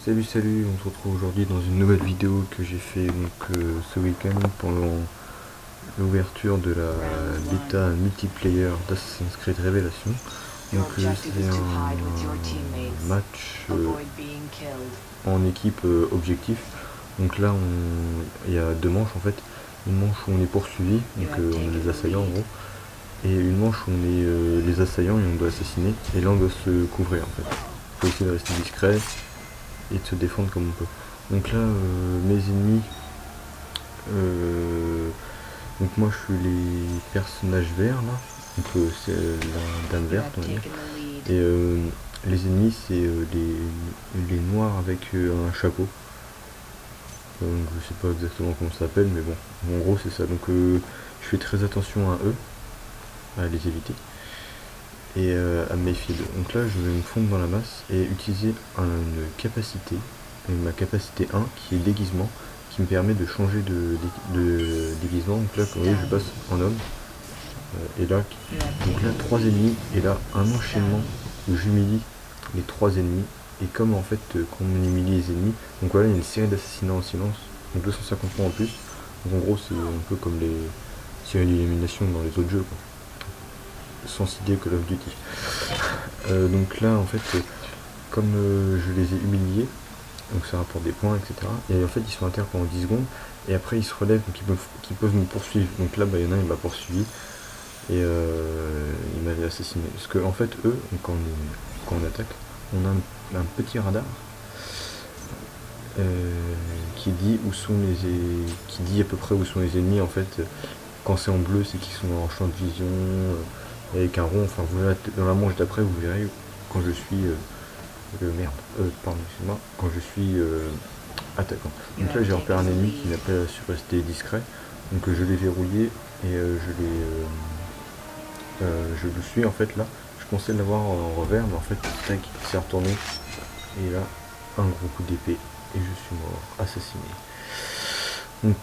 Salut, on se retrouve aujourd'hui dans une nouvelle vidéo que j'ai fait ce week-end pendant l'ouverture de la bêta multiplayer d'Assassin's Creed Révélation. C'est un match en équipe objectif. Donc là il y a deux manches en fait. Une manche où on est poursuivi, donc on est les assaillants en gros. Et une manche où on est les assaillants et on doit assassiner. Et là on doit se couvrir en fait. Il faut essayer de rester discret et de se défendre comme on peut. Donc là, mes ennemis, donc moi je suis les personnages verts là, donc c'est la dame verte on va dire, et les ennemis c'est les noirs avec un chapeau. Donc je sais pas exactement comment ça s'appelle, mais bon, en gros c'est ça. Donc je fais très attention à eux, à les éviter et à me méfier d'eux. Donc là je vais me fondre dans la masse et utiliser une capacité, ma capacité 1 qui est déguisement, qui me permet de changer de déguisement. Donc là comme vous voyez je passe en homme et là donc là 3 ennemis et là un enchaînement où j'humilie les 3 ennemis. Et comme en fait quand on humilie les ennemis, donc voilà il y a une série d'assassinats en silence, donc 250 points en plus. Donc en gros c'est un peu comme les séries d'élimination dans les autres jeux quoi. Sans idée Call of Duty. Donc là en fait comme je les ai humiliés, donc ça rapporte des points etc. Et en fait ils sont à terre pendant 10 secondes et après ils se relèvent, donc ils peuvent me poursuivre. Donc là bah, il y en a un il m'a poursuivi et il m'avait assassiné. Parce que en fait eux, quand on attaque, on a un petit radar qui dit qui dit à peu près où sont les ennemis. En fait quand c'est en bleu c'est qu'ils sont en champ de vision avec un rond. Enfin vous verrez dans la manche d'après, vous verrez quand je suis quand je suis attaquant. Donc là j'ai repéré un ennemi qui n'a pas su rester discret, donc je l'ai verrouillé et je le suis en fait. Là je pensais l'avoir en revers, mais en fait tac, il s'est retourné et là un gros coup d'épée et je suis mort, assassiné. Donc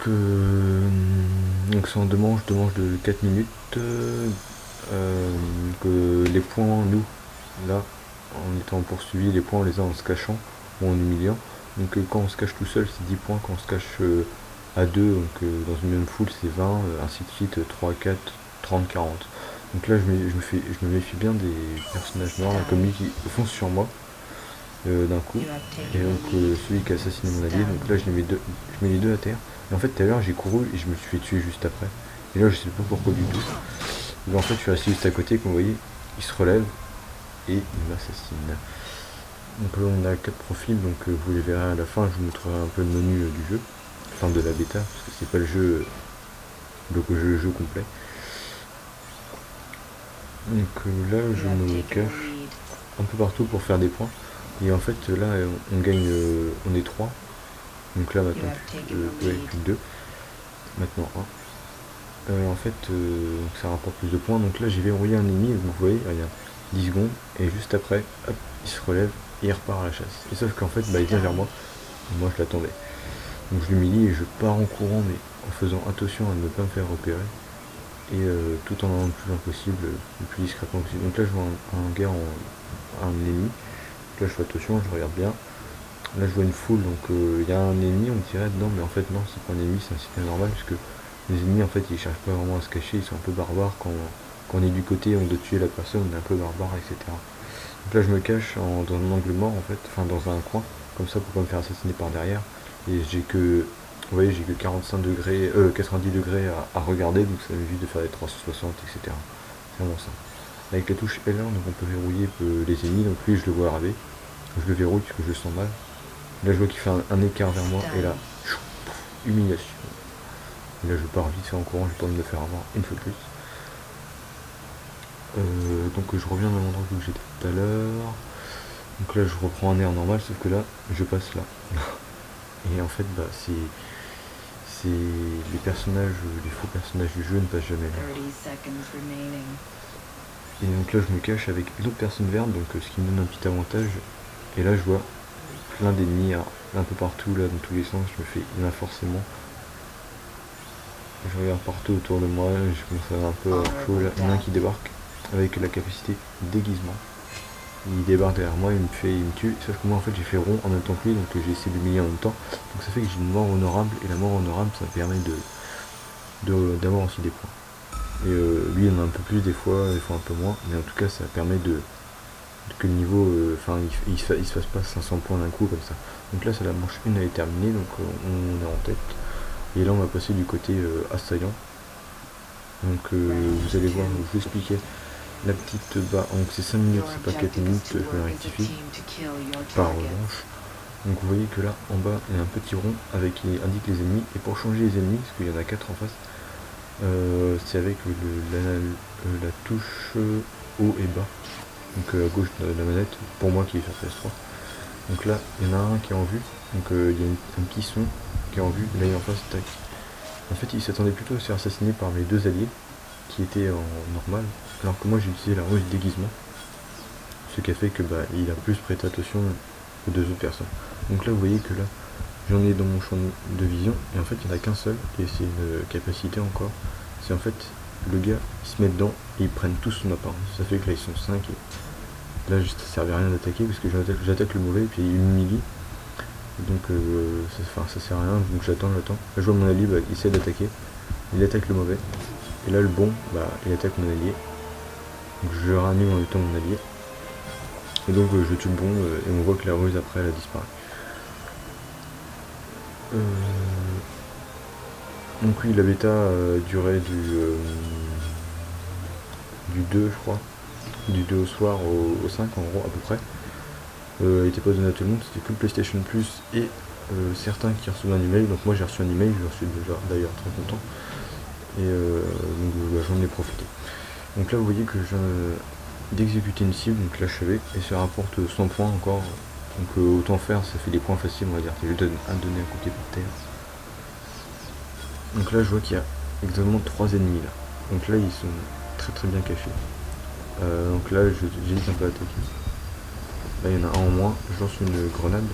c'est en deux manches de 4 minutes. Les points, nous, là, en étant poursuivi, les points on les a en se cachant ou en humiliant. Donc quand on se cache tout seul c'est 10 points, quand on se cache à deux, donc dans une même foule c'est 20, ainsi de suite, 3, 4, 30, 40. Donc là je me méfie bien des personnages noirs, comme lui qui foncent sur moi d'un coup. Et donc celui qui a assassiné mon allié, donc là je mets les deux à terre. Et en fait tout à l'heure j'ai couru et je me suis fait tuer juste après. Et là je sais pas pourquoi du tout. Et en fait je suis resté juste à côté, comme vous voyez, il se relève et il m'assassine. Donc là on a 4 profils, donc vous les verrez à la fin, je vous montrerai un peu le menu du jeu, enfin de la bêta, parce que c'est pas le jeu, le jeu complet. Donc là je me cache un peu partout pour faire des points. Et en fait là on gagne, on est 3. Donc là maintenant plus 2. Maintenant 1. En fait ça rapporte plus de points. Donc là j'ai verrouillé un ennemi et vous voyez, il y a 10 secondes. Et juste après, hop, il se relève et il repart à la chasse. Et sauf qu'en fait bah, il vient vers moi. Et moi je l'attendais. Donc je l'humilie et je pars en courant, mais en faisant attention à ne pas me faire repérer. Et tout en allant le plus loin possible, le plus discrètement possible. Donc là je vois un gars, un ennemi. Donc là je fais attention, je regarde bien. Là je vois une foule, donc il y a un ennemi on dirait dedans, mais en fait non, c'est pas un ennemi, c'est un citoyen normal, puisque les ennemis en fait ils cherchent pas vraiment à se cacher, ils sont un peu barbares. Quand on est du côté on doit tuer la personne, on est un peu barbare, etc. Donc là je me cache dans un angle mort en fait, enfin dans un coin, comme ça pour pas me faire assassiner par derrière. Et j'ai que, vous voyez, j'ai que 90 degrés à regarder, donc ça m'évite de faire des 360, etc. C'est vraiment ça. Avec la touche L1, donc on peut verrouiller les ennemis, donc lui je le vois arriver, je le verrouille parce que je le sens mal. Là je vois qu'il fait un écart vers moi et là, humiliation. Et là je pars vite fait en courant, j'ai pas envie de me faire avoir une fois de plus. Donc je reviens dans l'endroit où j'étais tout à l'heure. Donc là je reprends un air normal, sauf que là je passe là. Et en fait bah c'est les personnages, les faux personnages du jeu ne passent jamais là. Et donc là je me cache avec l'autre personne verte, donc ce qui me donne un petit avantage. Et là je vois plein d'ennemis un peu partout là, dans tous les sens. Je me fais là forcément. Je regarde partout autour de moi, je commence à avoir un peu chaud là. Il y en a un qui débarque avec la capacité déguisement. il débarque derrière moi, il me tue, sauf que moi en fait j'ai fait rond en même temps que lui, donc j'ai essayé de l'humilier en même temps, donc ça fait que j'ai une mort honorable, et la mort honorable ça permet d'avoir aussi des points. Et lui il en a un peu plus des fois un peu moins, mais en tout cas ça permet que le niveau, il se fasse pas 500 points d'un coup comme ça. Donc là c'est la manche 1 elle est terminée, donc on est en tête, et là on va passer du côté assaillant. Donc vous allez voir, je vais vous expliquer la petite barre, donc c'est 5 minutes, c'est pas 4 minutes, je me rectifie, par revanche. Donc vous voyez que là, en bas, il y a un petit rond avec qui indique les ennemis, et pour changer les ennemis, parce qu'il y en a 4 en face, c'est avec la touche haut et bas, donc à gauche de la manette, pour moi qui est sur PS3. Donc là, il y en a un qui est en vue, donc il y a un petit son qui est en vue, là il est en face, tac. En fait, il s'attendait plutôt à se faire assassiner par mes deux alliés, qui étaient en normal, alors que moi j'ai utilisé la ruse déguisement, ce qui a fait que il a plus prêté attention aux deux autres personnes. Donc là vous voyez que là j'en ai dans mon champ de vision, et en fait il n'y en a qu'un seul, et c'est une capacité encore, c'est en fait le gars il se met dedans et ils prennent tous son apparence, ça fait que là ils sont 5 et là ça servait à rien d'attaquer parce que j'attaque le mauvais et puis il m'humilie, donc ça sert à rien, donc j'attends, là je vois mon allié, il essaie d'attaquer, il attaque le mauvais, et là le bon, il attaque mon allié, donc je ranime en même temps mon allié, et donc je tue le bon, et on voit que la ruse après elle a disparu. Donc oui, la bêta durait du 2 je crois, du 2 au soir au 5 en gros à peu près. Elle n'était pas donnée à tout le monde, c'était que le PlayStation Plus et certains qui recevaient un email, donc moi j'ai reçu un email, je suis déjà d'ailleurs très content, et donc j'en ai profité. Donc là vous voyez que je viens d'exécuter une cible, donc l'achever, et ça rapporte 100 points encore, donc autant faire, ça fait des points faciles on va dire, c'est juste à donner à côté par terre. Donc là je vois qu'il y a exactement 3 ennemis là, donc là ils sont très bien cachés, donc là j'hésite un peu à attaquer. Là il y en a un en moins, je lance une grenade,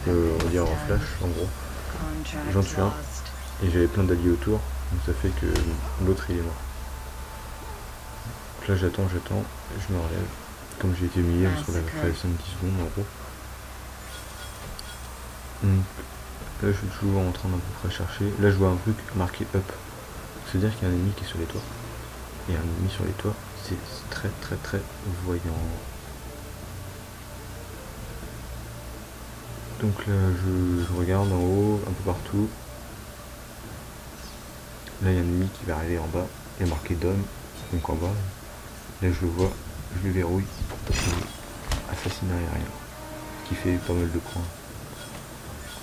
on va dire en flash en gros, j'en tue un, et j'avais plein d'alliés autour, donc ça fait que l'autre il est mort. Donc là j'attends, je me relève, comme j'ai été humilié, on se relève après 5-10 secondes en gros. Donc là je suis toujours en train d'à peu près chercher, là je vois un truc marqué up, c'est-à-dire qu'il y a un ennemi qui est sur les toits, et un ennemi sur les toits c'est très voyant. Donc là je regarde en haut, un peu partout. Là il y a un ennemi qui va arriver en bas, il y a marqué Dom, donc en bas. Là je le vois, je le verrouille, assassinat aérien, qui fait pas mal de points.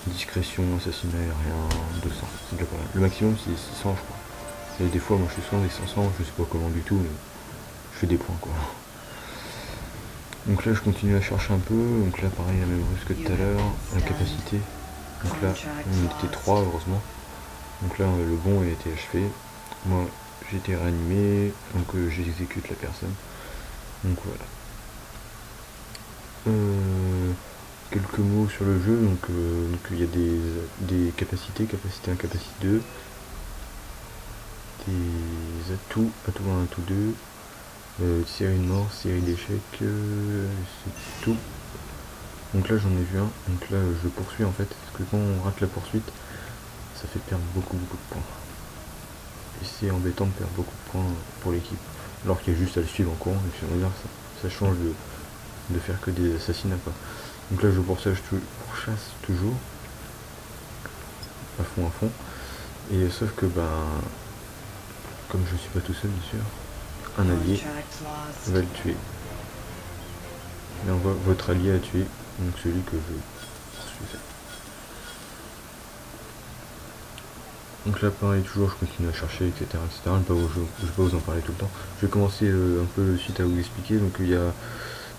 Discrétion, assassinat aérien, 200, c'est déjà pas mal. Le maximum c'est 600 je crois. Et des fois moi je suis souvent avec 500, je sais pas comment du tout, mais je fais des points quoi. Donc là je continue à chercher un peu, donc là pareil la même ruse que tout à l'heure, la capacité. Donc là on était 3 heureusement. Donc là le bon il a été achevé. Moi j'ai été réanimé, donc j'exécute la personne. Donc voilà. Quelques mots sur le jeu, donc il y a des capacités, capacité 1, capacité 2, des atouts, atout 1, atout 2, série de morts, série d'échecs, c'est tout. Donc là j'en ai vu un, donc là je poursuis en fait, parce que quand on rate la poursuite, ça fait perdre beaucoup de points. Et c'est embêtant de perdre beaucoup de points pour l'équipe, alors qu'il y a juste à le suivre en courant, et puis on va dire ça change de faire que des assassinats quoi. Donc là je pourchasse toujours, à fond, et sauf que comme je suis pas tout seul bien sûr, un allié va le tuer. Là on voit votre allié à tuer, donc celui que je poursuivais. Donc là pareil toujours je continue à chercher etc. Je vais pas vous en parler tout le temps. Je vais commencer un peu suite à vous expliquer. Donc il y a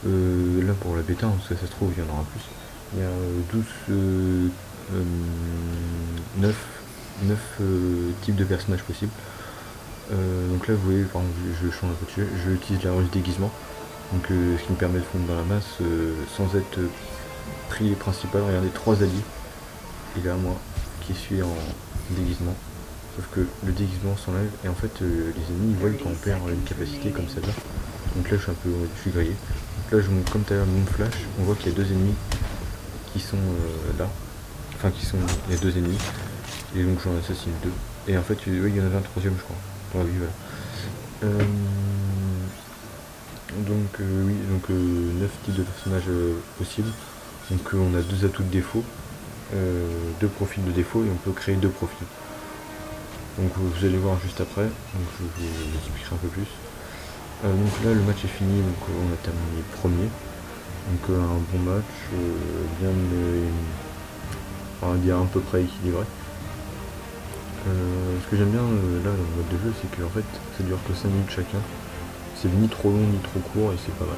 là pour la bêta, parce que ça se trouve il y en aura plus. Il y a 9 types de personnages possibles. Donc là vous voyez par exemple je change un peu de sujet, j'utilise la ruse déguisement. Donc ce qui me permet de fondre dans la masse sans être pris principal. Regardez 3 alliés. Et là moi qui suis en déguisement, sauf que le déguisement s'enlève et en fait les ennemis ils voient quand on perd une capacité comme celle-là, donc là je suis grillé, donc là je vous montre comme tout à l'heure mon flash, on voit qu'il y a 2 ennemis qui sont là, enfin il y a 2 ennemis, et donc j'en assassine 2, et en fait oui, il y en avait un troisième je crois, oui voilà. Donc oui, donc 9 types de personnages possibles, donc on a 2 atouts de défaut, 2 profils de défaut, et on peut créer 2 profils. Donc vous allez voir juste après, donc je vous expliquerai un peu plus. Donc là le match est fini, donc on a terminé premier. Donc un bon match, bien, on va dire à peu près équilibré. Ce que j'aime bien là dans le mode de jeu, c'est que en fait ça dure que 5 minutes chacun. C'est ni trop long ni trop court et c'est pas mal.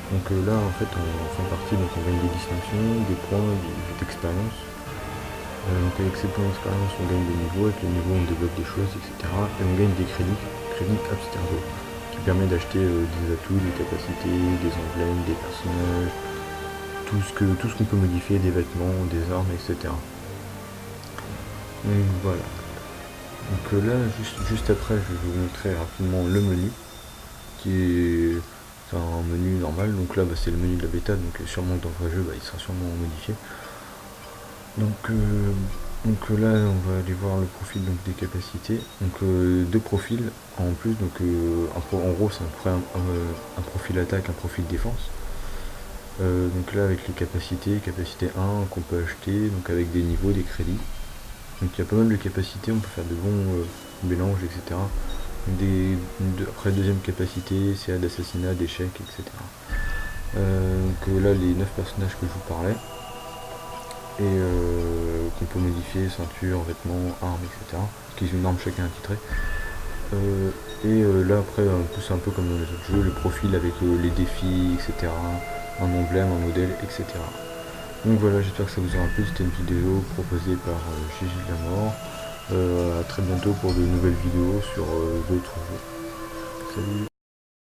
Donc là en fait en fin de partie, donc on gagne des distinctions, des points, d'expérience. Donc avec ces points d'expérience on gagne des niveaux, avec les niveaux on développe des choses, etc. Et on gagne des crédits abstergo, qui permet d'acheter des atouts, des capacités, des emblèmes, des personnages, tout ce qu'on peut modifier, des vêtements, des armes, etc. Donc voilà. Donc là juste après je vais vous montrer rapidement le menu, qui est un menu normal. Donc là c'est le menu de la bêta, donc sûrement dans le vrai jeu il sera sûrement modifié. Donc là on va aller voir le profil donc, des capacités, donc 2 profils en plus, donc en gros c'est un profil attaque, un profil défense. Donc là avec les capacités, capacité 1 qu'on peut acheter, donc avec des niveaux, des crédits. Donc il y a pas mal de capacités, on peut faire de bons mélanges, etc. Après deuxième capacité, c'est d'assassinat, d'échec, etc. Donc là les 9 personnages que je vous parlais, et qu'on peut modifier, ceinture, vêtements, armes, etc. Qui ont une arme chacun attitrée. Là après c'est un peu comme dans les autres jeux, le profil avec les défis, etc. Un emblème, un modèle, etc. Donc voilà, j'espère que ça vous aura plu. C'était une vidéo proposée par Gigi de la Mort. A très bientôt pour de nouvelles vidéos sur d'autres jeux. Salut.